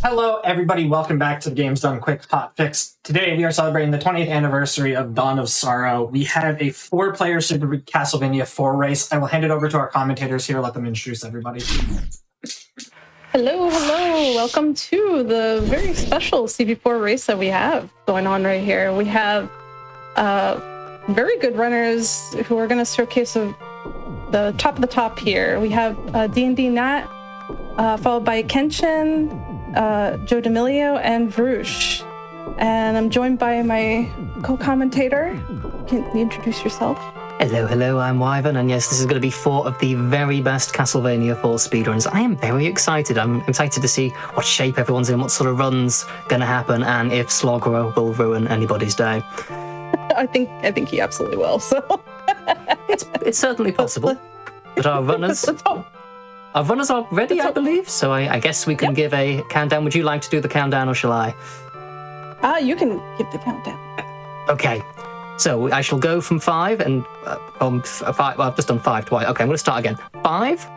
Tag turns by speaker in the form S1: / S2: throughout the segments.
S1: Hello, everybody. Welcome back to the Games Done Quick Hotfix. Today, we are celebrating the 20th anniversary of Dawn of Sorrow. We have a 4-player Super Castlevania 4 race. I will hand it over to our commentators here. Let them introduce everybody.
S2: Hello. Welcome to the very special CV4 race that we have going on right here. We have very good runners who are going to showcase the top of the top here. We have DnDnat, followed by Kenshin, Joe D'Amelio, and Vruche. And I'm joined by my co-commentator. Can you introduce yourself?
S3: Hello, I'm Wyvern, and yes, this is going to be 4 of the very best Castlevania 4 speedruns. I am very excited. I'm excited to see what shape everyone's in, what sort of run's going to happen, and if Slogro will ruin anybody's day.
S2: I think he absolutely will, so...
S3: it's certainly possible. But our runners... Our runners are ready, I believe, so I guess we can give a countdown. Would you like to do the countdown, or shall I?
S2: You can give the countdown.
S3: Okay, so I shall go from 5, and from 5, well, I've just done 5 twice. Okay, I'm going to start again. 5,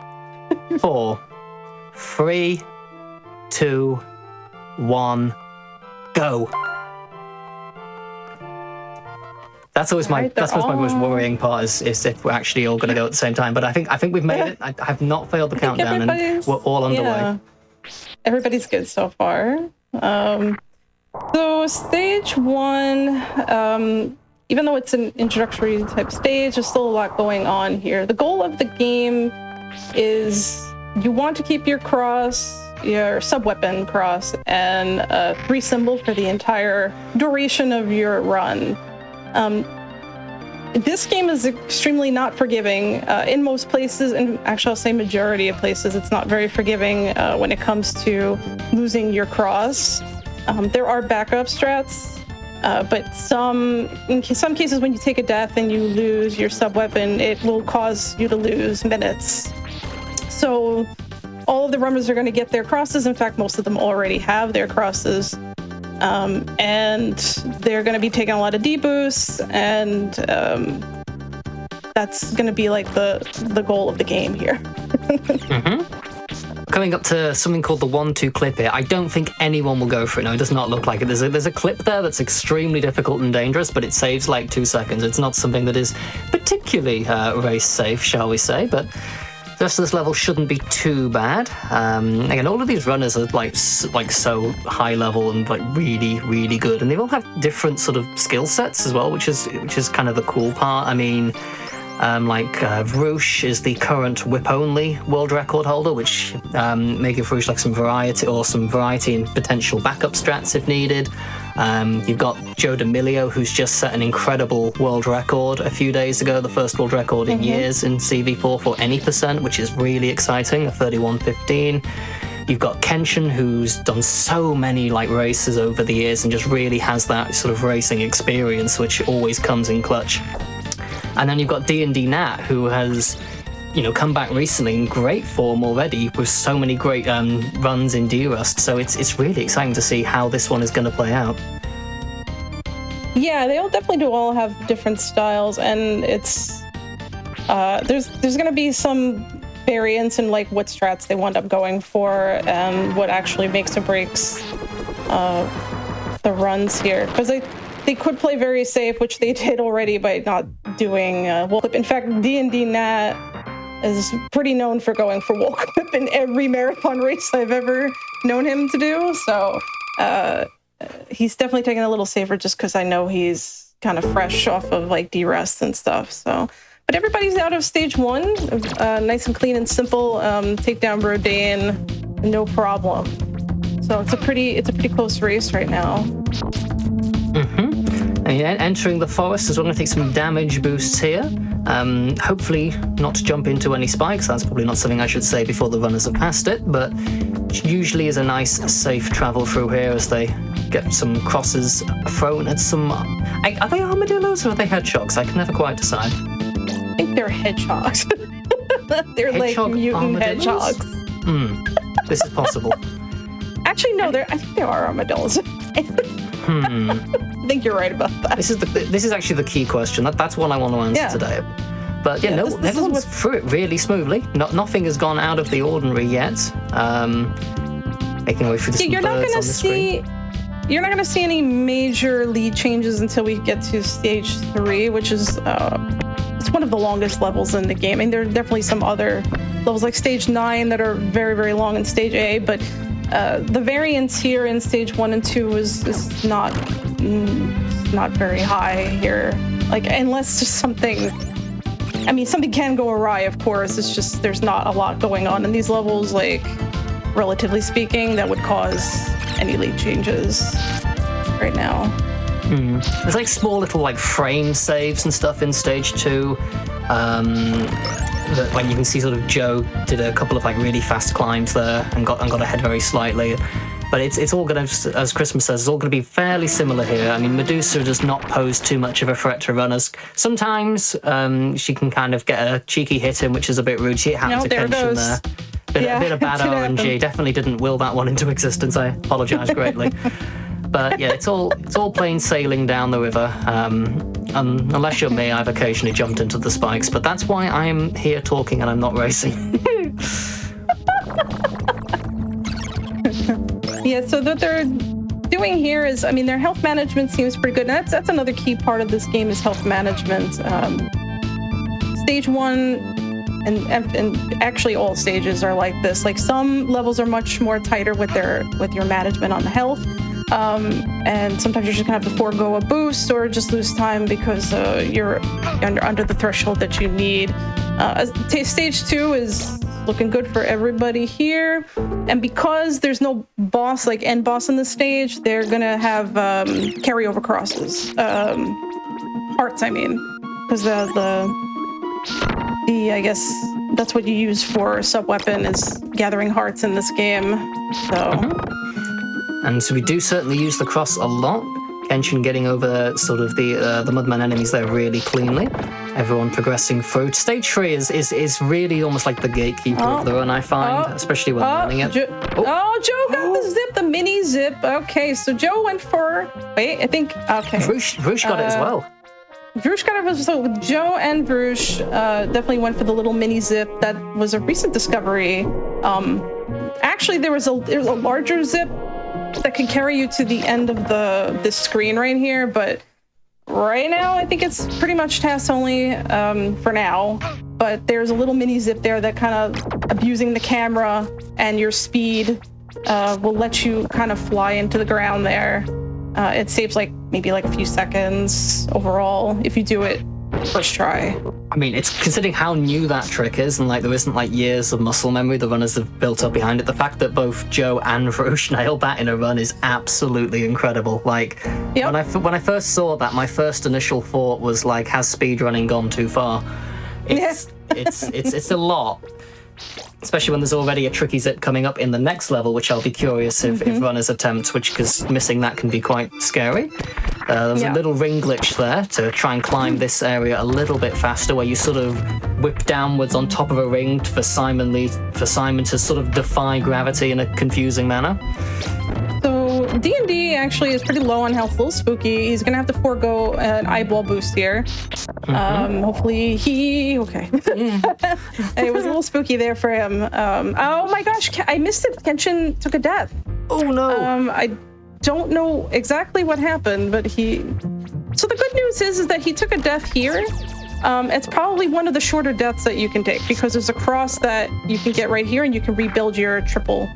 S3: 4, 3, 2, 1, go. That's always my most worrying part is if we're actually all going to go at the same time. But I think we've made it. I have not failed the countdown, and we're all underway. Yeah.
S2: Everybody's good so far. So stage 1, even though it's an introductory type stage, there's still a lot going on here. The goal of the game is you want to keep your sub-weapon cross, and 3 symbol for the entire duration of your run. This game is extremely not forgiving in most places, and actually I'll say majority of places. It's not very forgiving when it comes to losing your cross. There are backup strats, but in some cases when you take a death and you lose your sub-weapon, it will cause you to lose minutes. So all of the runners are going to get their crosses. In fact, most of them already have their crosses. And they're going to be taking a lot of deboosts, and that's going to be like the goal of the game here.
S3: Coming up to something called the 1-2 clip here. I don't think anyone will go for it. No, it does not look like it. There's a clip there that's extremely difficult and dangerous, but it saves like 2 seconds. It's not something that is particularly race safe, shall we say, but the rest of this level shouldn't be too bad. Again, all of these runners are like so high level and like really good, and they all have different sort of skill sets as well, which is kind of the cool part. I mean, Vruche is the current whip-only world record holder, which making Vruche like some variety and potential backup strats if needed. You've got Joe D'Amelio, who's just set an incredible world record a few days ago, the first world record in years in CV4 for any percent, which is really exciting, a 31:15. You've got Kenshin, who's done so many races over the years and just really has that sort of racing experience, which always comes in clutch. And then you've got DnDnat, who has come back recently in great form already with so many great runs in D-Rust. So it's really exciting to see how this one is going to play out.
S2: Yeah, they all definitely all have different styles, and it's there's going to be some variance in what strats they wind up going for and what actually makes or breaks the runs here, because they could play very safe, which they did already by not doing wall clip. In fact, DnDnat is pretty known for going for wall clip in every marathon race I've ever known him to do. So he's definitely taking a little safer just because I know he's kind of fresh off of D-Rust and stuff. So, but everybody's out of stage 1, nice and clean and simple. Take down Rodin, no problem. So it's a pretty close race right now.
S3: And entering the forest is going to take some damage boosts here. Hopefully not to jump into any spikes. That's probably not something I should say before the runners have passed it, but usually is a nice safe travel through here as they get some crosses thrown at some... Are they armadillos or are they hedgehogs? I can never quite decide.
S2: I think they're hedgehogs. They're hedgehog like mutant
S3: armadillos?
S2: hedgehogs.
S3: This is possible.
S2: Actually, no, I think they are armadillos. I think you're right about that.
S3: This is actually the key question. That's one I want to answer today. But everyone's through it really smoothly. Nothing has gone out of the ordinary yet. making way through some birds on the screen.
S2: You're not going to see any major lead changes until we get to stage 3, which is it's one of the longest levels in the game. I mean, there are definitely some other levels like stage 9 that are very, very long in stage A, but the variance here in stage 1 and 2 is not very high here. Like, unless just something, I mean, something can go awry, of course. It's just there's not a lot going on in these levels, like, relatively speaking, that would cause any lead changes right now.
S3: There's like small little like frame saves and stuff in stage 2. That when you can see sort of Joe did a couple of like really fast climbs there and got ahead very slightly. But it's all going to, as Christmas says, it's all going to be fairly similar here. I mean, Medusa does not pose too much of a threat to runners. Sometimes she can kind of get a cheeky hit in, which is a bit rude. It happened to Kenshin there. A bit of bad RNG. Definitely didn't will that one into existence. I apologize greatly. But yeah, it's all plain sailing down the river. Unless you're me, I've occasionally jumped into the spikes. But that's why I'm here talking and I'm not racing.
S2: Yeah, so what they're doing here is, I mean, their health management seems pretty good. And that's another key part of this game is health management. Stage 1. And actually all stages are like this. Like some levels are much more tighter with your management on the health. And sometimes you're just gonna have to forego a boost or just lose time because you're under the threshold that you need. Stage 2 is looking good for everybody here. And because there's no boss, like end boss in the stage, they're gonna have carryover crosses. Hearts, I mean. Because I guess that's what you use for sub-weapon is gathering hearts in this game. So.
S3: And so we do certainly use the cross a lot. Kenshin getting over sort of the Mudman enemies there really cleanly. Everyone progressing through. Stage 3 is really almost like the gatekeeper of the run, I find, especially when learning it.
S2: Joe got the zip, the mini zip. Okay, so Joe went for... Wait, I think... Okay.
S3: Vruche got it as well.
S2: Vruche got it, so Joe and Vruche definitely went for the little mini zip. That was a recent discovery. Actually, there was a larger zip that could carry you to the end of this screen right here, but right now I think it's pretty much task only for now. But there's a little mini zip there that kind of abusing the camera and your speed will let you kind of fly into the ground there. It saves maybe a few seconds overall if you do it first try.
S3: I mean, it's considering how new that trick is, and there isn't years of muscle memory the runners have built up behind it. The fact that both Joe and Vruche nailed that in a run is absolutely incredible. When I first saw that, my first initial thought was has speedrunning gone too far? It's a lot. Especially when there's already a tricky zip coming up in the next level, which I'll be curious if runners attempt, because missing that can be quite scary. There was a little ring glitch there to try and climb this area a little bit faster, where you sort of whip downwards on top of a ring for Simon to sort of defy gravity in a confusing manner.
S2: So D&D actually is pretty low on health, a little spooky. He's gonna have to forego an eyeball boost here. Hopefully okay. It was a little spooky there for him. Oh my gosh, I missed it. Kenshin took a death.
S3: Oh no.
S2: I don't know exactly what happened, but so the good news is that he took a death here. It's probably one of the shorter deaths that you can take because there's a cross that you can get right here and you can rebuild your triple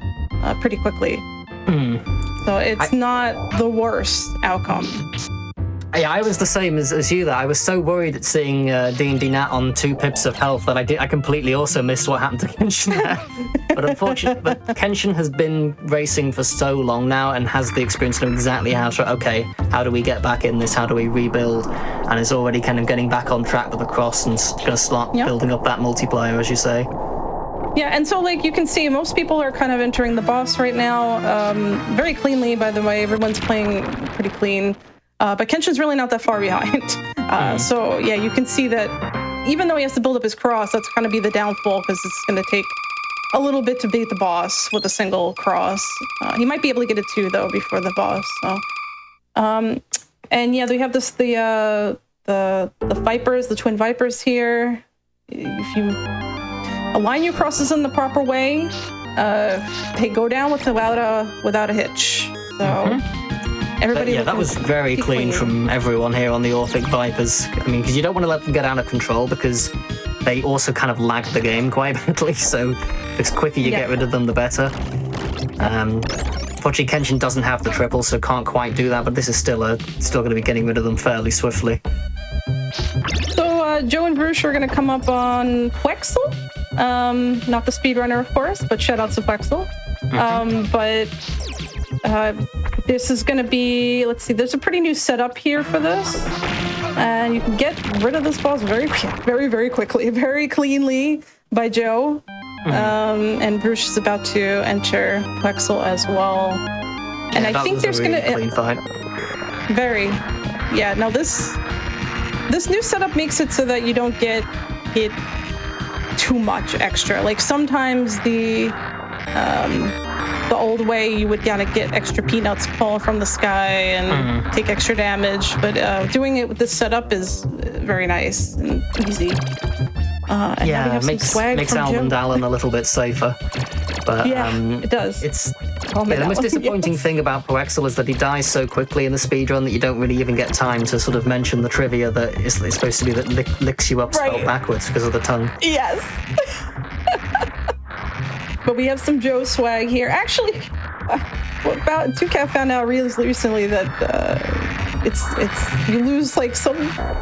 S2: pretty quickly. So it's not the worst outcome.
S3: Yeah, I was the same as you there. I was so worried at seeing DnDnat on 2 pips of health that I completely also missed what happened to Kenshin there. But Kenshin has been racing for so long now and has the experience of exactly how do we get back in this? How do we rebuild? And is already kind of getting back on track with the cross and going to start building up that multiplier, as you say.
S2: Yeah, and so you can see most people are kind of entering the boss right now very cleanly, by the way. Everyone's playing pretty clean. But Kenshin's really not that far behind. So yeah, you can see that even though he has to build up his cross, that's going to be the downfall because it's going to take a little bit to beat the boss with a single cross. He might be able to get it 2 though before the boss. So, and yeah, we have the vipers, the twin vipers here. If you align your crosses in the proper way, they go down without a hitch. So everybody.
S3: Yeah, that was very clean from everyone here on the Orphic Vipers. I mean, because you don't want to let them get out of control because they also kind of lag the game quite badly. So the quicker you get rid of them, the better. Unfortunately, Kenshin doesn't have the triple, so can't quite do that. But this is still going to be getting rid of them fairly swiftly.
S2: So Joe and Vruche are going to come up on Quexel. Not the speedrunner, of course, but shout out to Quexel. This is going to be, let's see, there's a pretty new setup here for this. And you can get rid of this boss very, very, very quickly, very cleanly by Joe. And Vruche is about to enter Quexel as well. And I think there's going to...
S3: clean fight.
S2: Very. Yeah, now this new setup makes it so that you don't get hit too much extra. Like sometimes the old way you would kind of get extra peanuts falling from the sky and take extra damage, but doing it with this setup is very nice and easy. And
S3: makes Almond Allen a little bit safer. But
S2: it does.
S3: The most disappointing thing about Quexel is that he dies so quickly in the speedrun that you don't really even get time to sort of mention the trivia that it's supposed to be that licks you up spelled backwards because of the tongue.
S2: Yes. But we have some Joe swag here. Actually, about 2Cat found out really recently that it's you lose like some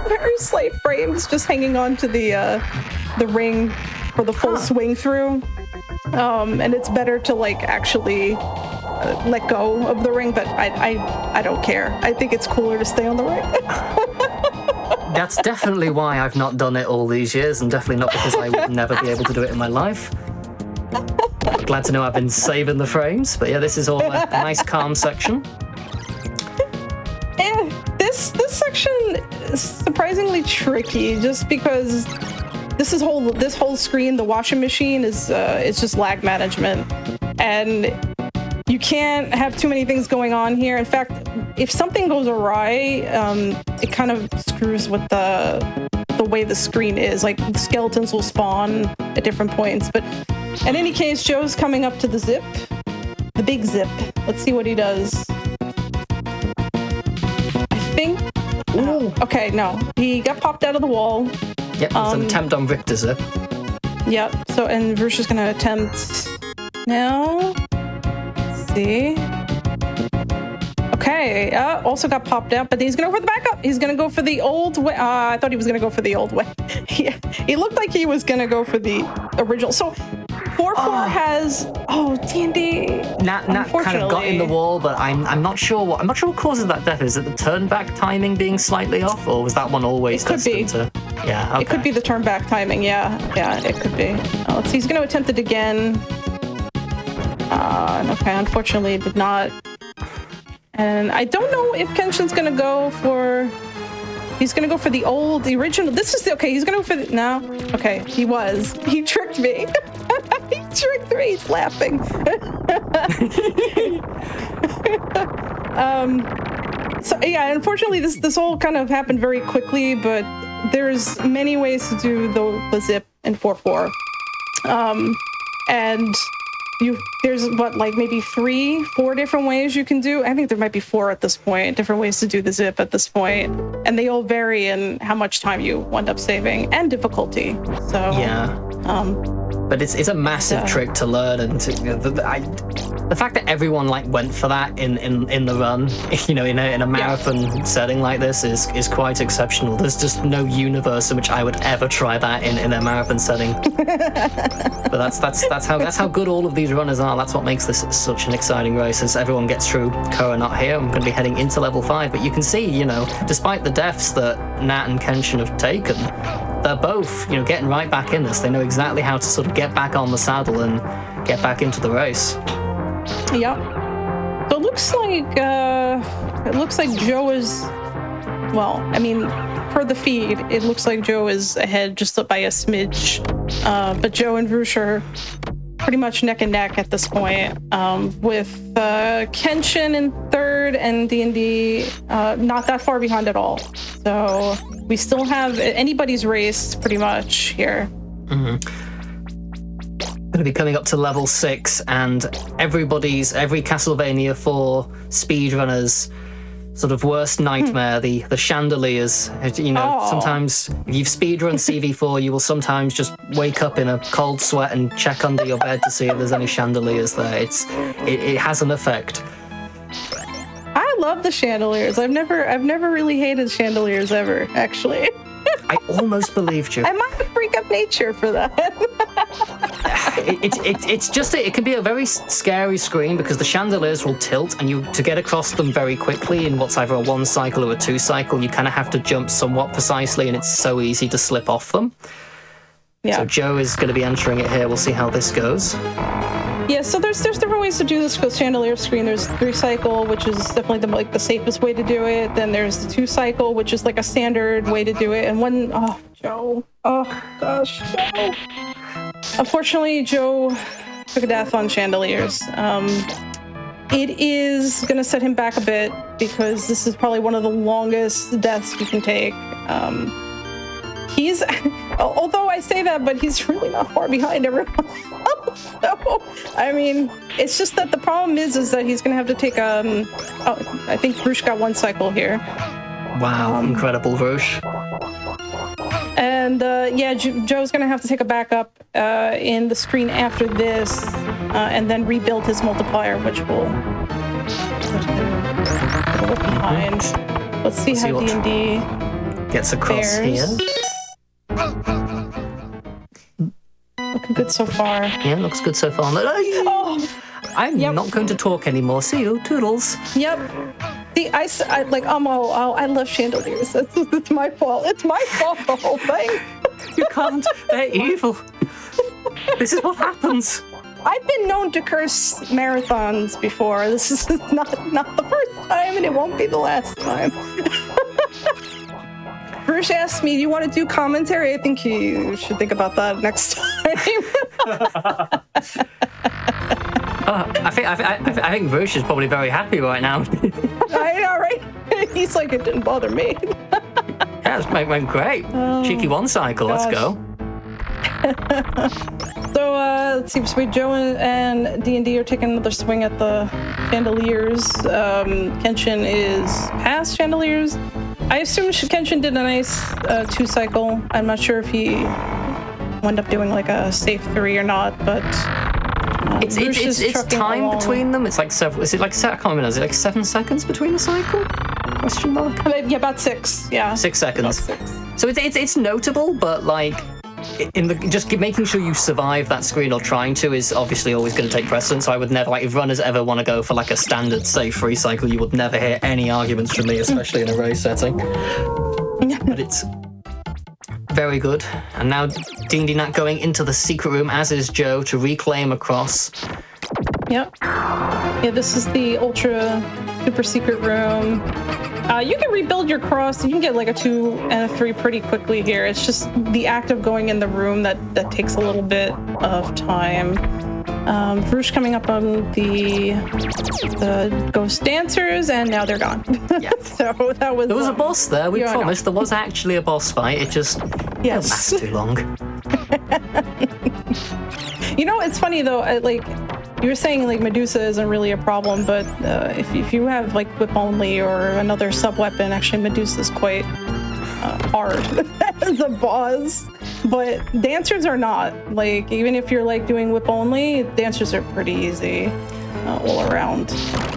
S2: very slight frames just hanging on to the ring for the full swing through. And it's better to like actually let go of the ring, but I don't care. I think it's cooler to stay on the ring.
S3: That's definitely why I've not done it all these years, and definitely not because I would never be able to do it in my life. Glad to know I've been saving the frames, but yeah, this is all a nice calm section.
S2: And this section is surprisingly tricky, just because this whole screen, the washing machine, is just lag management, and you can't have too many things going on here. In fact, if something goes awry, it kind of screws with the way the screen is. Like skeletons will spawn at different points, but in any case, Joe's coming up to the zip, the big zip. Let's see what he does. I think. Okay, no, he got popped out of the wall.
S3: Yep, it's an attempt on Victor zip.
S2: Yep. So, and Vruche is going to attempt now. Let's see. Okay. Also got popped out, but he's going to go for the backup. He's going to go for the old way. I thought he was going to go for the old way. He looked like he was going to go for the original. So 4-4 has D&D.
S3: Nat kind of got in the wall, but I'm not sure what causes that death. Is it the turn back timing being slightly off, or was that one always destined to? Yeah, okay.
S2: It could be the turn back timing. Yeah, it could be. Let's see. He's going to attempt it again. Okay, unfortunately, did not. And I don't know if Kenshin's going to go for. He's going to go for the original. This is he's going to go for no. Okay, he tricked me. He tricked me. He's laughing. So yeah, unfortunately, this all kind of happened very quickly, but there's many ways to do the zip in 4-4. And there's maybe 3-4 different ways you can do. I think there might be 4 at this point, different ways to do the zip at this point, and they all vary in how much time you end up saving and difficulty. So
S3: yeah, but it's a massive trick to learn, and the fact that everyone went for that in the run, in a marathon setting like this is quite exceptional. There's just no universe in which I would ever try that in a marathon setting. But that's how good all of these runners are. That's what makes this such an exciting race. As everyone gets through, Koa not here. I'm going to be heading into level 5, but you can see, despite the deaths that Nat and Kenshin have taken, they're both, getting right back in this. They know exactly how to sort of get back on the saddle and get back into the race.
S2: Yep. So it looks like Joe is, per the feed, it looks like Joe is ahead just by a smidge. But Joe and Vruche are pretty much neck and neck at this point, with Kenshin in third and D&D not that far behind at all. So we still have anybody's race pretty much here.
S3: Mm-hmm. going to be coming up to level 6, and every Castlevania 4 speedrunners sort of worst nightmare, the chandeliers. You know, sometimes if you've speedrun CV4, you will sometimes just wake up in a cold sweat and check under your bed to see if there's any chandeliers there. It has an effect.
S2: I love the chandeliers. I've never really hated chandeliers ever, actually.
S3: I almost believed you.
S2: I might have freak of nature for that.
S3: It's just it can be a very scary screen because the chandeliers will tilt, and to get across them very quickly in what's either a 1 cycle or a 2 cycle, you kind of have to jump somewhat precisely, and it's so easy to slip off them. Yeah. So Joe is going to be entering it here. We'll see how this goes.
S2: Yeah, so there's different ways to do this with chandelier screen. There's 3 cycle, which is definitely the safest way to do it. Then there's the 2 cycle, which is like a standard way to do it. And Joe. Oh gosh, Joe. Unfortunately, Joe took a death on chandeliers. It is going to set him back a bit because this is probably one of the longest deaths you can take. He's, although I say that, but he's really not far behind everyone else. So, I mean, it's just that the problem is that he's going to have to take, I think Vruche got 1 cycle here.
S3: Wow, incredible, Vruche.
S2: And Joe's going to have to take a backup in the screen after this, and then rebuild his multiplier, which will look behind. Let's see how D&D
S3: gets across here.
S2: Looking good so far.
S3: Yeah, looks good so far. I'm not going to talk anymore. See you, toodles.
S2: Yep. See, I love chandeliers. It's my fault. It's my fault, the whole thing.
S3: You can't. They're evil. This is what happens.
S2: I've been known to curse marathons before. This is not the first time, and it won't be the last time. Vruche asked me, do you want to do commentary? I think you should think about that next time.
S3: I think Vruche is probably very happy right now.
S2: I know, right? He's like, it didn't bother me.
S3: Yeah, it went great. Cheeky 1 cycle,
S2: gosh.
S3: Let's go.
S2: So, let's see, Sweet Joe and D&D are taking another swing at the chandeliers. Kenshin is past chandeliers. I assume Kenshin did a nice 2 cycle. I'm not sure if he wound up doing like a safe 3 or not, but
S3: it's time along. Between them. It's like several. Is it like I can't remember. Is it like 7 seconds between a cycle? Question mark.
S2: Yeah, about 6. Yeah,
S3: 6 seconds.
S2: 6.
S3: So it's notable, but like just making sure you survive that screen or trying to is obviously always going to take precedence. So I would never, like, if runners ever want to go for like a standard safe 3 cycle, you would never hear any arguments from me, especially in a race setting. But it's very good. And now DnDnat going into the secret room, as is Joe, to reclaim a cross.
S2: Yep. Yeah, this is the ultra super secret room. You can rebuild your cross. You can get like a 2 and a 3 pretty quickly here. It's just the act of going in the room that takes a little bit of time. Vruche coming up on the ghost dancers, and now they're gone. Yeah. So that was.
S3: There was a boss there. We promised there was actually a boss fight. It just didn't last too long.
S2: You know, it's funny though. You were saying like Medusa isn't really a problem, but if you have like whip only or another sub weapon, actually Medusa is quite hard as a boss. But dancers are not. Like, even if you're like doing whip only, dancers are pretty easy all around.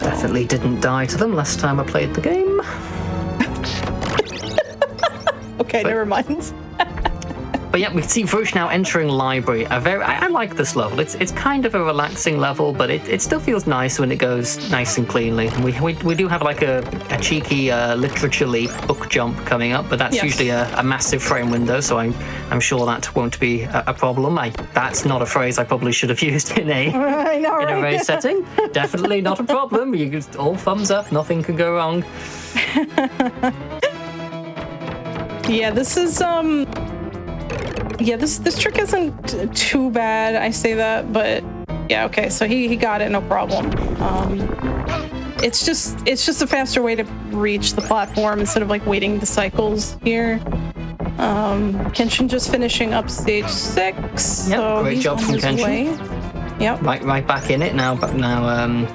S3: Definitely didn't die to them last time I played the game.
S2: Okay, never mind.
S3: But yeah, we see Vruche now entering library. I like this level. It's kind of a relaxing level, but it still feels nice when it goes nice and cleanly. And we do have like a cheeky literature leap book jump coming up, but that's usually a massive frame window, so I'm sure that won't be a problem. That's not a phrase I probably should have used in a race setting. Definitely not a problem. You just all thumbs up. Nothing can go wrong.
S2: Yeah, this is Yeah, this trick isn't too bad. I say that, but yeah, okay. So he got it, no problem. It's just a faster way to reach the platform instead of like waiting the cycles here. Kenshin just finishing up stage 6.
S3: Yep,
S2: so
S3: great
S2: he's
S3: job
S2: on
S3: from
S2: his
S3: Kenshin.
S2: way. Yep.
S3: Right back in it now. But now,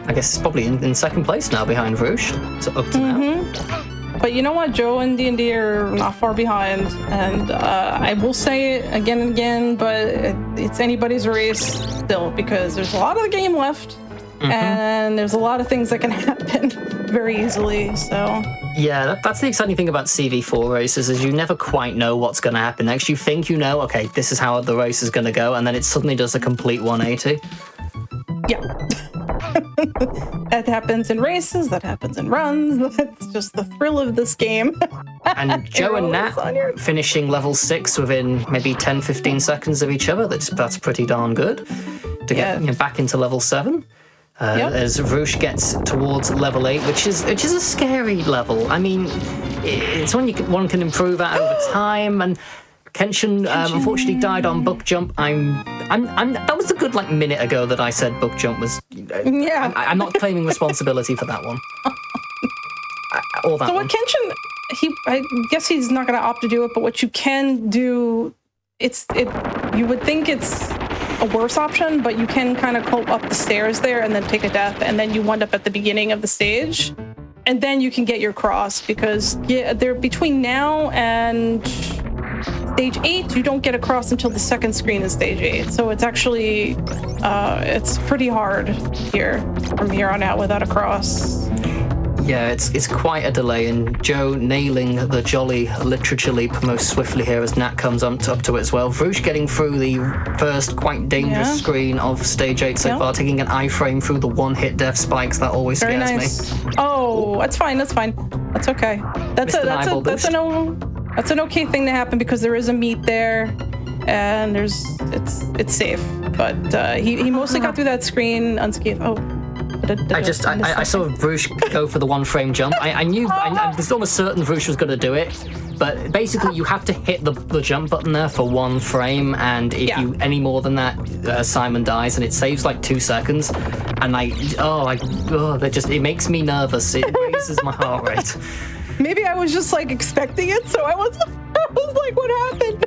S3: I guess probably in second place now behind Vruche. So up to now.
S2: But you know what? Joe and D&D are not far behind. And I will say it again and again, but it's anybody's race still, because there's a lot of the game left. And there's a lot of things that can happen very easily. So
S3: yeah, that's the exciting thing about CV4 races, is you never quite know what's going to happen next. You think you know, okay, this is how the race is going to go, and then it suddenly does a complete 180.
S2: yeah. That happens in races, that happens in runs. That's just the thrill of this game.
S3: And Joe and Nat finishing level 6 within maybe 10-15 seconds of each other. That's pretty darn good to get back into level 7. As Vruche gets towards level 8, which is a scary level. I mean, it's one can improve at over time. And Kenshin unfortunately died on book jump. That was a good minute ago that I said book jump was. I'm not claiming responsibility for that one. Or that
S2: so
S3: one.
S2: what Kenshin, I guess he's not going to opt to do it, but what you can do, you would think it's a worse option, but you can kind of go up the stairs there and then take a death, and then you wind up at the beginning of the stage, and then you can get your cross, because they're between now and stage 8, you don't get a cross until the second screen in stage 8. So it's actually it's pretty hard here from here on out without a cross.
S3: Yeah, it's quite a delay, and Joe nailing the jolly literature leap most swiftly here as Nat comes up to it as well. Vruche getting through the first quite dangerous screen of stage 8 so far, taking an iframe through the one-hit death spikes. That always scares me.
S2: Oh, that's fine. That's okay. That's an okay thing to happen, because there is a meet there, and it's safe. But he mostly got through that screen unscathed. Oh. I
S3: saw Vruche go for the one-frame jump. I knew, I was almost certain Vruche was going to do it, but basically you have to hit the jump button there for 1 frame, and if you any more than that, Simon dies, and it saves 2 seconds, and it makes me nervous. It raises my heart rate.
S2: Maybe I was just expecting it, so I was like, what happened?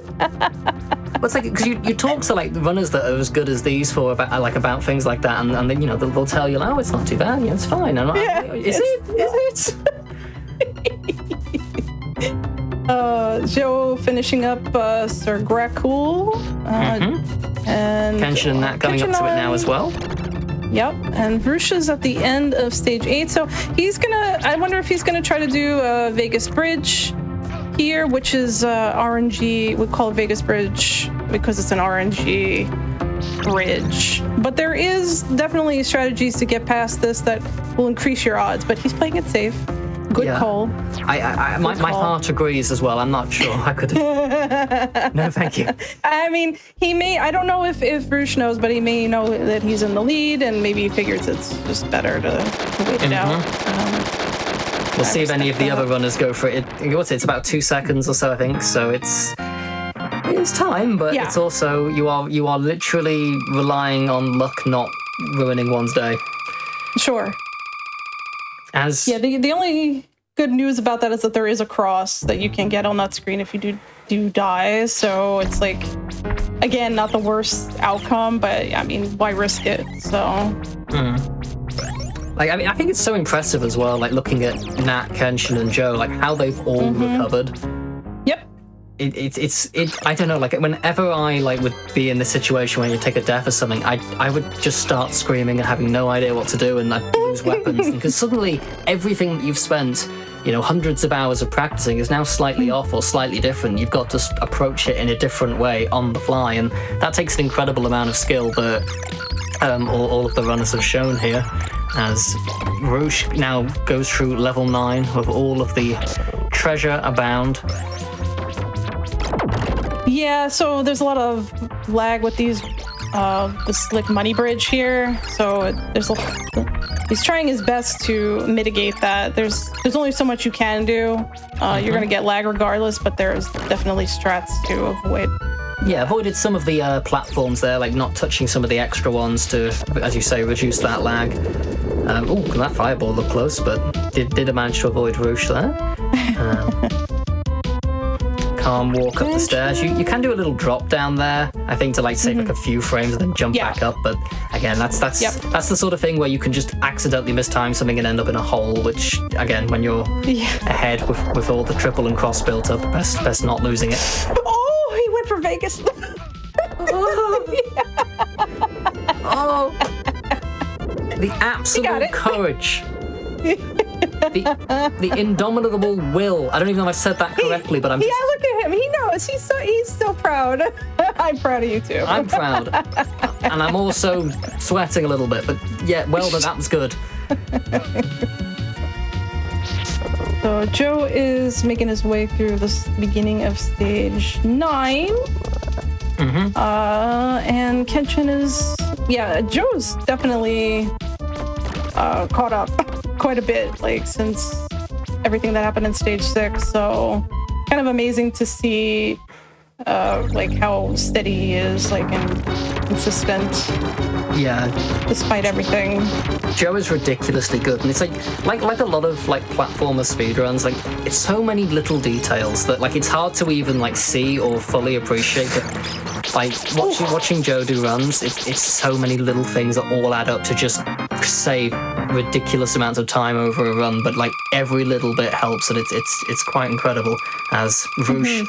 S3: Well, it's because you talk to runners that are as good as these about things like that, and then they'll tell you, oh, it's not too bad, it's fine. And is it?
S2: Joe finishing up Sir Grakul, and
S3: Kenshin and Nat coming up to it now as well.
S2: Yep, and Vruche is at the end of stage 8, so I wonder if he's gonna try to do Vegas Bridge here, which is RNG. We call it Vegas Bridge because it's an RNG bridge. But there is definitely strategies to get past this that will increase your odds, but he's playing it safe. Good call.
S3: My heart agrees as well. I'm not sure I could have. No, thank you.
S2: I mean, he may, I don't know if Vruche knows, but he may know that he's in the lead, and maybe he figures it's just better to wait it out.
S3: We'll see if any of the other runners go for it. It's about 2 seconds or so, I think. So it's time, but it's also you are literally relying on luck not ruining one's day.
S2: Sure. The only good news about that is that there is a cross that you can get on that screen if you do die. So it's again, not the worst outcome, but I mean, why risk it? So.
S3: I think it's so impressive as well, looking at Nat, Kenshin, and Joe, how they've all recovered.
S2: Yep.
S3: It's I don't know, whenever I would be in this situation when you take a death or something, I would just start screaming and having no idea what to do, and I'd lose weapons, because suddenly everything that you've spent, hundreds of hours of practicing is now slightly off or slightly different. You've got to approach it in a different way on the fly, and that takes an incredible amount of skill that all of the runners have shown here, as Vruche now goes through level 9 with all of the treasure abound.
S2: Yeah, so there's a lot of lag with this money bridge here. So he's trying his best to mitigate that. There's only so much you can do. You're gonna get lag regardless, but there's definitely strats to avoid.
S3: Yeah, avoided some of the platforms there, not touching some of the extra ones to, as you say, reduce that lag. That fireball looked close, but did manage to avoid Vruche there. calm walk up the stairs. You can do a little drop down there, I think, to like save like a few frames and then jump back up. But again, that's the sort of thing where you can just accidentally mistime something and end up in a hole. Which again, when you're ahead with all the triple and cross built up, best not losing it.
S2: Oh, he went for Vegas.
S3: Oh, the absolute courage. The indomitable will. I don't even know if I said that correctly, but I'm just...
S2: Yeah, look at him. He knows. He's so proud. I'm proud of you too.
S3: I'm proud. And I'm also sweating a little bit, but yeah, well done, that was good.
S2: So Joe is making his way through the beginning of stage 9. And Kenshin is... Yeah, Joe's definitely caught up quite a bit, like, since everything that happened in stage 6. So kind of amazing to see like how steady he is, like, and consistent.
S3: Yeah.
S2: Despite everything.
S3: Joe is ridiculously good, and it's like a lot of like platformer speedruns, like it's so many little details that like it's hard to even like see or fully appreciate. But like watching Joe do runs, it's so many little things that all add up to just save ridiculous amounts of time over a run. But like every little bit helps, and it's quite incredible as Vruche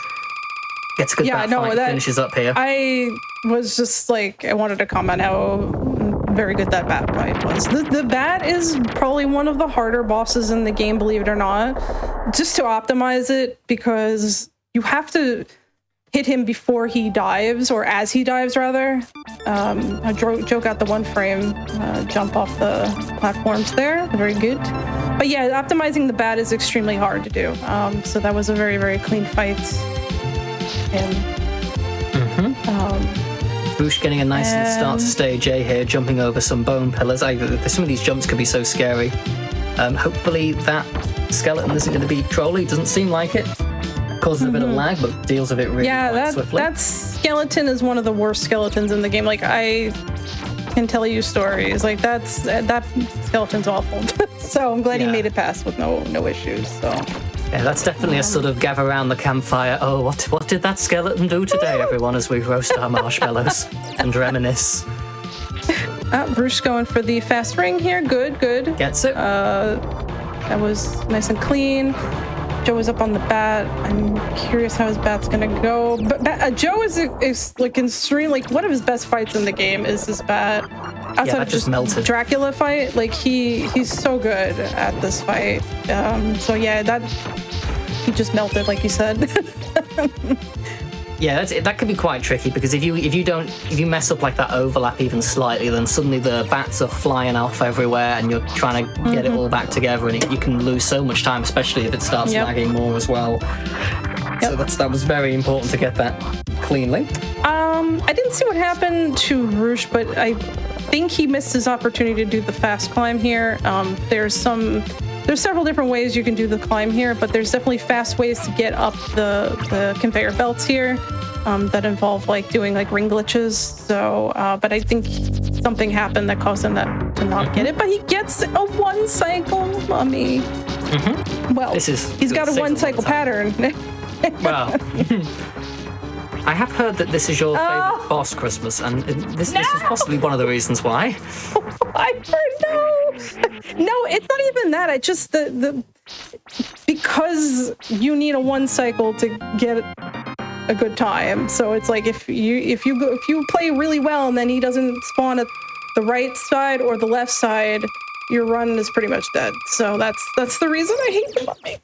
S3: gets a good bat fight and finishes up here.
S2: I was just like, I wanted to comment how very good that bat fight was. The bat is probably one of the harder bosses in the game, believe it or not, just to optimize it, because you have to hit him before he dives, or as he dives rather. Joe got the 1 frame jump off the platforms there, very good. But yeah, optimizing the bat is extremely hard to do. So that was a very, very clean fight.
S3: Vruche getting a nice start to stage A here, jumping over some bone pillars. Some of these jumps could be so scary. Hopefully that skeleton isn't going to be trolly. Doesn't seem like it. Causes a bit of lag, but deals with it really swiftly.
S2: That skeleton is one of the worst skeletons in the game. Like, I can tell you stories. Like, that skeleton's awful. So I'm glad he made it past with no issues. So.
S3: Yeah, that's definitely a sort of gather around the campfire. Oh, what did that skeleton do today, everyone, as we roast our marshmallows and reminisce.
S2: Vruche going for the fast ring here. Good.
S3: Gets it.
S2: That was nice and clean. Joe is up on the bat. I'm curious how his bat's gonna go. But Joe is like extreme. Like, one of his best fights in the game is his bat. Outside of
S3: just melted.
S2: Dracula fight, like he's so good at this fight. So yeah, that he just melted, like you said.
S3: Yeah, that can be quite tricky, because if you mess up like that overlap even slightly, then suddenly the bats are flying off everywhere, and you're trying to get it all back together, and you can lose so much time, especially if it starts lagging more as well. So that was very important to get that cleanly.
S2: I didn't see what happened to Vruche, but I think he missed his opportunity to do the fast climb here. There's several different ways you can do the climb here, but there's definitely fast ways to get up the conveyor belts here that involve like doing like ring glitches. So, but I think something happened that caused him to not get it. But he gets a 1 cycle, mummy. Well, he's got a 1 cycle pattern.
S3: Wow. I have heard that this is your favorite boss, Christmas, and this is possibly one of the reasons why.
S2: I've heard no, it's not even that. I just because you need a 1 cycle to get a good time. So it's like if you play really well and then he doesn't spawn at the right side or the left side, your run is pretty much dead. So that's the reason I hate the mummy.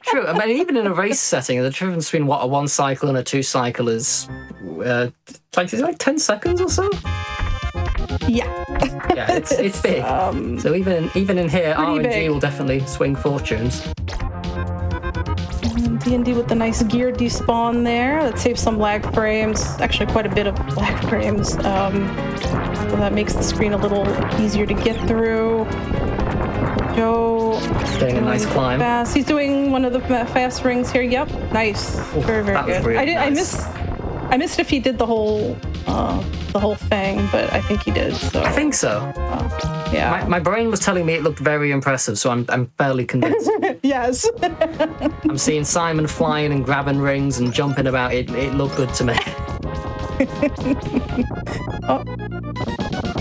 S3: True. I mean, even in a race setting, the difference between what a 1 cycle and a 2 cycle is like 10 seconds or so.
S2: Yeah.
S3: Yeah, it's big. So even in here, RNG will definitely swing fortunes.
S2: D&D with the nice gear despawn there. That saves some lag frames. Actually, quite a bit of lag frames. So that makes the screen a little easier to get through. Joe
S3: getting a nice climb.
S2: Fast. He's doing one of the fast rings here. Yep, nice. Very, very good.
S3: Really
S2: I missed if he did the whole the whole thing, but I think he did. So
S3: I think so.
S2: yeah.
S3: My brain was telling me it looked very impressive, so I'm fairly convinced.
S2: Yes.
S3: I'm seeing Simon flying and grabbing rings and jumping about. It looked good to me.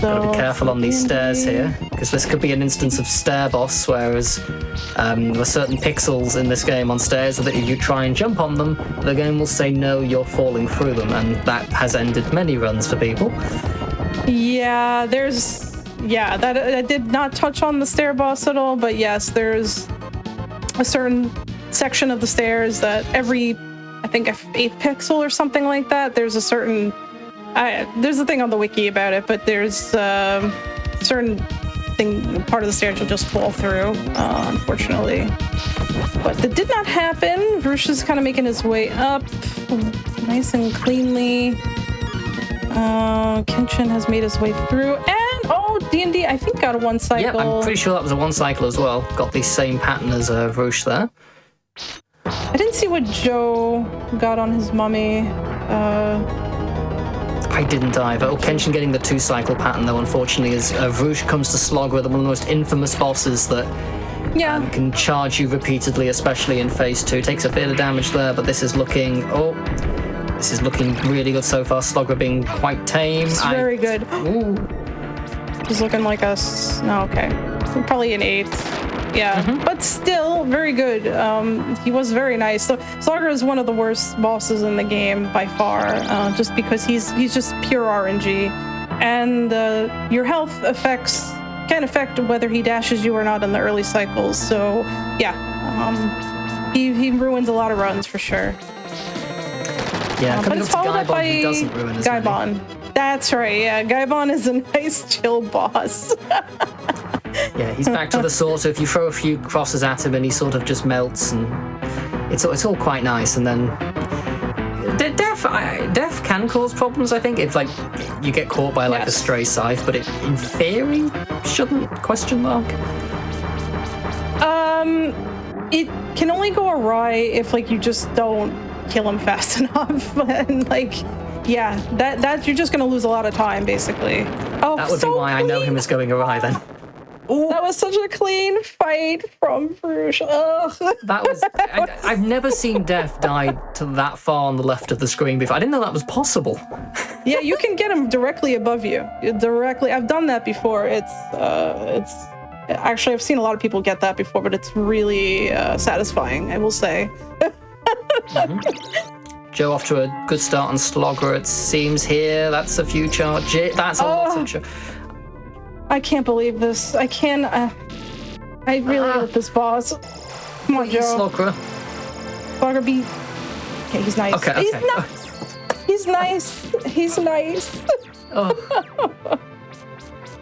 S3: Gotta be careful on these stairs here, because this could be an instance of stair boss, whereas there are certain pixels in this game on stairs that if you try and jump on them, the game will say no, you're falling through them, and that has ended many runs for people.
S2: Yeah, that I did not touch on the stair boss at all, but yes, there's a certain section of the stairs that every, I think, 8th pixel or something like that, there's a certain, there's a thing on the wiki about it, but there's a certain thing, part of the stairs you'll just fall through, unfortunately. But that did not happen. Vruche is kind of making his way up nice and cleanly. Kenshin has made his way through, and D&D, I think, got a 1 cycle.
S3: Yeah, I'm pretty sure that was a 1 cycle as well. Got the same pattern as Vruche there.
S2: I didn't see what Joe got on his mummy.
S3: I didn't either. Kenshin getting the 2 cycle pattern, though, unfortunately, as Vruche comes to Slogger, one of the most infamous bosses that can charge you repeatedly, especially in phase 2. Takes a bit of damage there, but this is looking really good so far. Slogger being quite tame.
S2: It's very good.
S3: Ooh.
S2: He's looking like us. No, okay. Probably an 8. Yeah, but still very good. He was very nice. So Slogger is one of the worst bosses in the game by far, just because he's just pure RNG, and your health can affect whether he dashes you or not in the early cycles. So yeah, he ruins a lot of runs for sure.
S3: Yeah,
S2: but it's followed up by Gaibon. That's right. Yeah, Gaibon is a nice chill boss.
S3: Yeah, he's back to the sword, so if you throw a few crosses at him and he sort of just melts, and it's all quite nice. And then death can cause problems, I think, if like you get caught by like a stray scythe, but it in theory shouldn't, question mark.
S2: It can only go awry if like you just don't kill him fast enough, and like that you're just gonna lose a lot of time basically.
S3: That would be why I know him as going awry then.
S2: Ooh. That was such a clean fight from Vruche.
S3: That was. I've never seen Death die to that far on the left of the screen before. I didn't know that was possible.
S2: Yeah, you can get him directly above you. Directly. I've done that before. It's actually, I've seen a lot of people get that before, but it's really satisfying, I will say.
S3: Joe off to a good start on Slogger, it seems here. That's a few charges. That's a lot of charges.
S2: I can't believe this. I really hate this boss. Come on, Joe.
S3: Slogger.
S2: Slogger be. Okay, he's nice.
S3: Okay.
S2: He's nice. He's nice.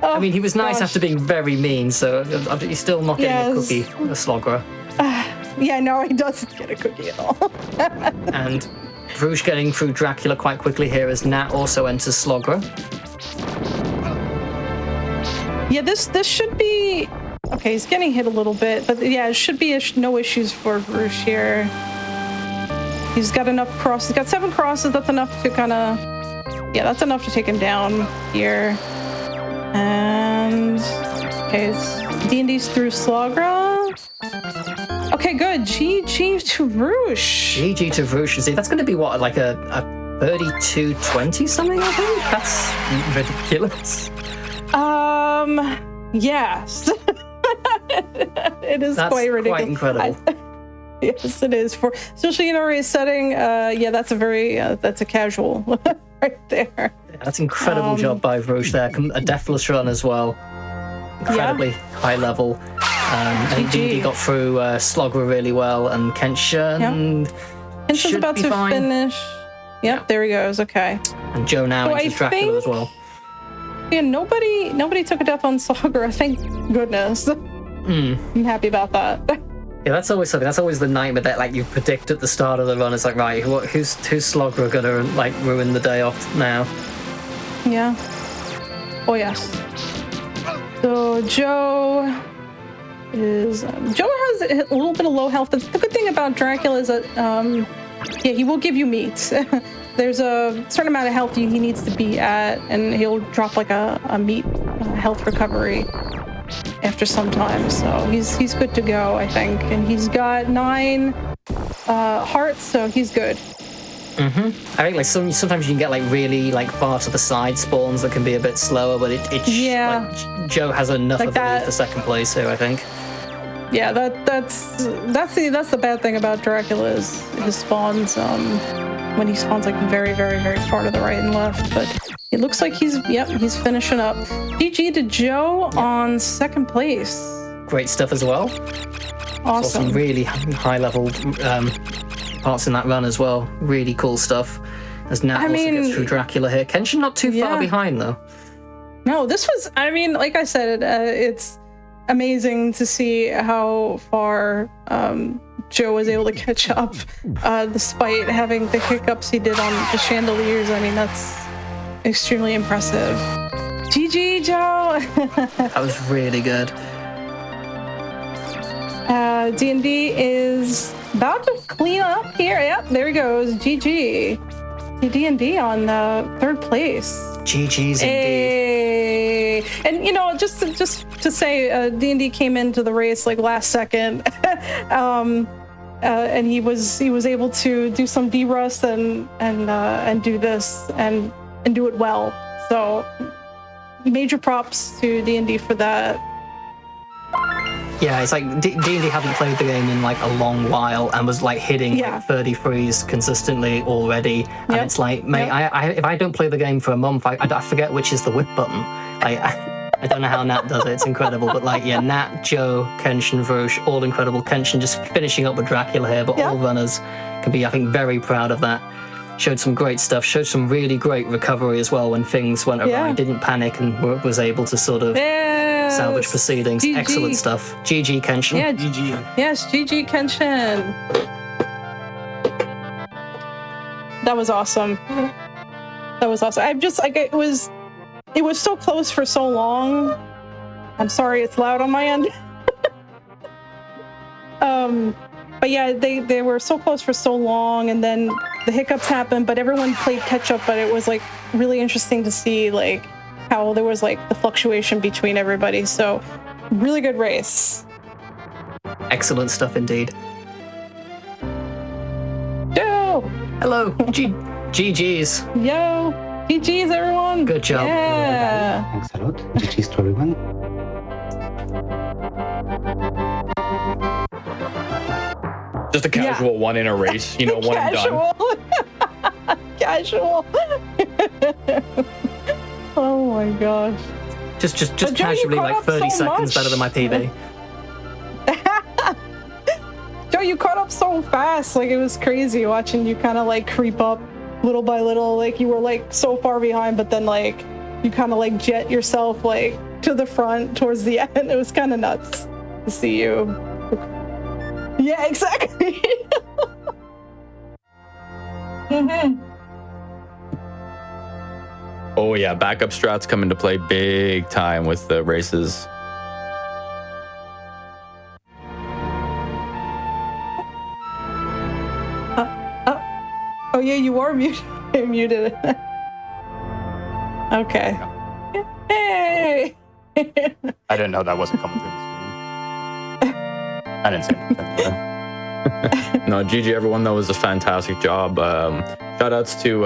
S3: I mean, he was nice after being very mean, so he's still not getting a cookie, a Slogger.
S2: Yeah, no, he doesn't get a cookie at all.
S3: And Vruche getting through Dracula quite quickly here as Nat also enters Slogger.
S2: Yeah, this should be... Okay, he's getting hit a little bit, but yeah, it should be no issues for Vruche here. He's got enough crosses. He's got 7 crosses. That's enough to kind of... Yeah, that's enough to take him down here. And... Okay, it's D&D's through Slagra. Okay, good. GG to Vruche.
S3: GG to Vruche. See, that's going to be what, like a 32-20 something, I think? That's ridiculous.
S2: Yes. It is quite ridiculous.
S3: Quite incredible.
S2: Yes, it is. Especially in a race setting, that's a casual right there.
S3: Yeah, that's incredible job by Vruche there. A deathless run as well. Incredibly high level. And D&D got through Slogger really well, and Kenshin
S2: Kenshin's about to finish. Yep, there he goes. Okay.
S3: And Joe now enters Dracula as well.
S2: Yeah, nobody took a death on Slogger. Thank goodness. I'm happy about that.
S3: Yeah, that's always something. That's always the nightmare that like you predict at the start of the run. It's like, right, who's Slogger gonna like ruin the day off now?
S2: Yeah. Oh yes. So Joe has a little bit of low health. The good thing about Dracula is that he will give you meat. there's a certain amount of health he needs to be at, and he'll drop like a meat health recovery after some time. So he's good to go, I think. And he's got 9 hearts, so he's good.
S3: I think like sometimes you can get like really like far to the side spawns that can be a bit slower, but like, Joe has enough
S2: like
S3: of
S2: that,
S3: it for second place here, I think.
S2: Yeah, that's the bad thing about Dracula is his spawns. When he spawns like very, very, very far to the right and left, but it looks like he's finishing up. GG to Joe on second place. Great stuff as well. Awesome. Saw some really high level parts in that run as well. Really cool stuff. As Nat also gets through Dracula here. Kenshin not too far behind though. No, this was. I mean, like I said, it's amazing to see how far Joe was able to catch up, despite having the hiccups he did on the chandeliers. I mean, that's extremely impressive. GG, Joe! That was really good. D&D is about to clean up here. Yep, there he goes. GG. D&D on third place. GG's indeed. And you know, just to say, D&D came into the race like last second, and he was able to do some D-Rust and do this and do it well. So major props to D&D for that. Yeah, it's like D&D hadn't played the game in like a long while and was like hitting like 33s consistently already. And it's like, mate, I if I don't play the game for a month, I forget which is the whip button. I don't know how Nat does it. It's incredible. But like, yeah, Nat, Joe, Kenshin, Vruche, all incredible. Kenshin just finishing up with Dracula here, but all runners can be, I think, very proud of that. Showed some great stuff. Showed some really great recovery as well when things went awry. Didn't panic and was able to sort of salvage proceedings. GG. Excellent stuff. GG, Kenshin. Yeah, GG. Yes, GG, Kenshin. That was awesome. That was awesome. I'm just like, it was so close for so long. I'm sorry it's loud on my end. But yeah, they were so close for so long, and then the hiccups happened, but everyone played catch up. But it was like really interesting to see like how there was like the fluctuation between everybody. So really good race. Excellent stuff indeed. Joe! Hello. GG's. Yo! GG's everyone! Good job. Yeah!
S4: Thanks a lot. GG's to everyone.
S5: Just a casual one in a race, you know, one and done.
S2: Casual. Oh my gosh. Just casually like 30 seconds better than my PB. Joe, you caught up so fast. Like, it was crazy watching you kind of like creep up little by little. Like, you were like so far behind, but then like you kind of like jet yourself like to the front towards the end. It was kind of nuts to see you. Yeah, exactly.
S5: Oh yeah, backup strats come into play big time with the races.
S2: Oh yeah, you are muted. Okay. Hey.
S5: I didn't know that wasn't coming through the screen. I didn't say anything. No, GG everyone, that was a fantastic job. Shout outs to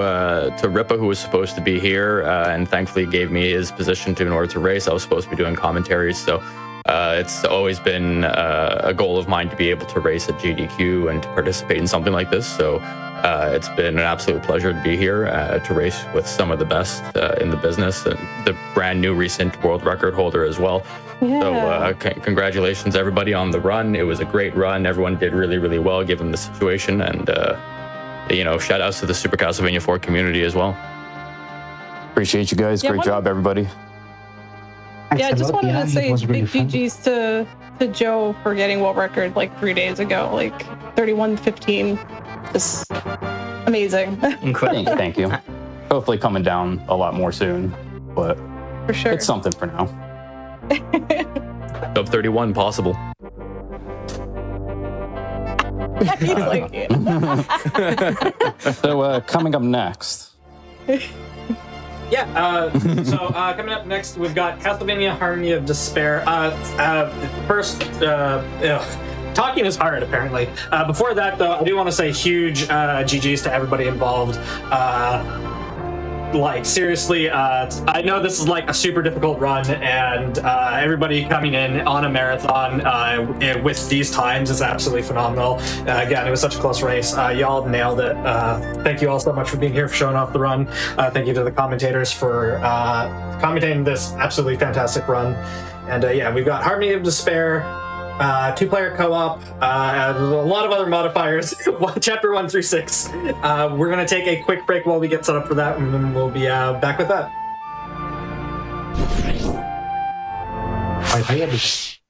S5: Ripa, who was supposed to be here and thankfully gave me his position in order to race. I was supposed to be doing commentaries, so it's always been a goal of mine to be able to race at GDQ and to participate in something like this. So it's been an absolute pleasure to be here to race with some of the best in the business, and the brand new recent world record holder as well. Yeah. So congratulations everybody on the run. It was a great run. Everyone did really, really well given the situation, and you know, shout outs to the Super Castlevania 4 community as well. Appreciate you guys. Great job, everybody.
S2: Yeah, I just wanted to say big GG's to Joe for getting world record like 3 days ago, like 31:15. Just amazing.
S5: Incredible. Thank you. Hopefully coming down a lot more soon, but
S2: for sure,
S5: it's something for now. Sub 31 possible.
S2: He's like, yeah.
S6: So coming up next.
S1: Yeah, coming up next, we've got Castlevania Harmony of Despair. First, talking is hard, apparently. Before that, though, I do want to say huge GGs to everybody involved. Like, seriously, I know this is like a super difficult run, and everybody coming in on a marathon with these times is absolutely phenomenal. Again, it was such a close race. Y'all nailed it. Thank you all so much for being here, for showing off the run. Thank you to the commentators for commentating this absolutely fantastic run. And yeah, we've got Harmony of Despair, 2-player co-op, a lot of other modifiers, chapter 1 through 6. We're going to take a quick break while we get set up for that, and then we'll be back with that.
S4: I